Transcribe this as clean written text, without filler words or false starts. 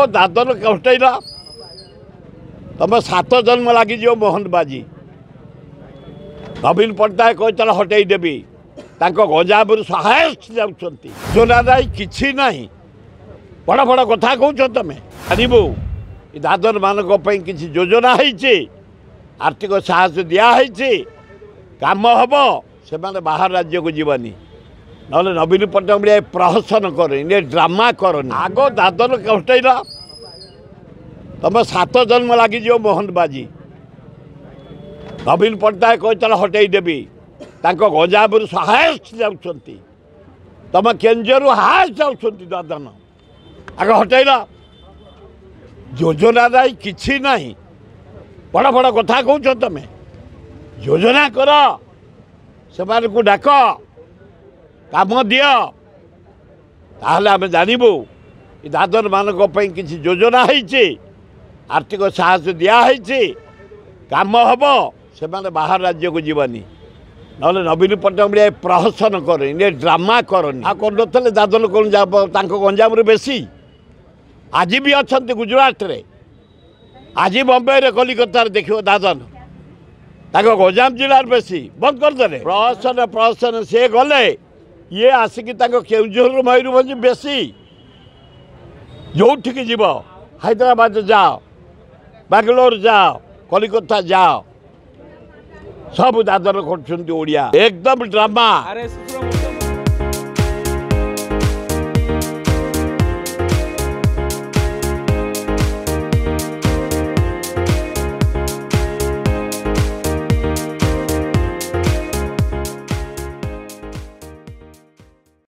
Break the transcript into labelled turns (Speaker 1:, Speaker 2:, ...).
Speaker 1: दादन कष्टैल तुम 7 जन्म लगिज मोहन बाजी नवीन पट्टनायक कहता हटईदेवी गंजाम हाएस्ट जाना कि बड़ बड़ कथा कौच तुम जानबू दादन मानक किसी योजना आर्थिक साहस दिखाई काम हम से बाहर राज्य को जीवनी ना नवीन पट्टनायक प्रहसन कर ड्रामा कर आग दादन कष्टैल तुम 7 जन्म लगिज मोहन बाजी नवीन पट्टनायक कहता हटईदेवी गंजाम हाएस्ट जाती तुम केंजर हाएस्ट जाऊँ दादन आग हटैल योजना कि बड़ बड़ कथा कौच तुम योजना कर से डाक काम दियो ताहले आम जानबू दादन मानक किसी योजना आर्थिक साहस दिखाई काम हम से बाहर राज्य को जीवनी ना नवीन पट्टनायक प्रहसन कर ड्रामा कर दादन कौन गंजाम बेसी आज भी अच्छा गुजरात रे आज बम्बे रे कलिकता देखो दादन गंजाम जिलार बेसी बंद करदे प्रहसन से गले ये आसिक केउझर मयूरभंज बेसी जो जीव हैदराबाद जाओ बांग्लोर जाओ कलिकता जाओ सब दादन कर एकदम ड्रामा।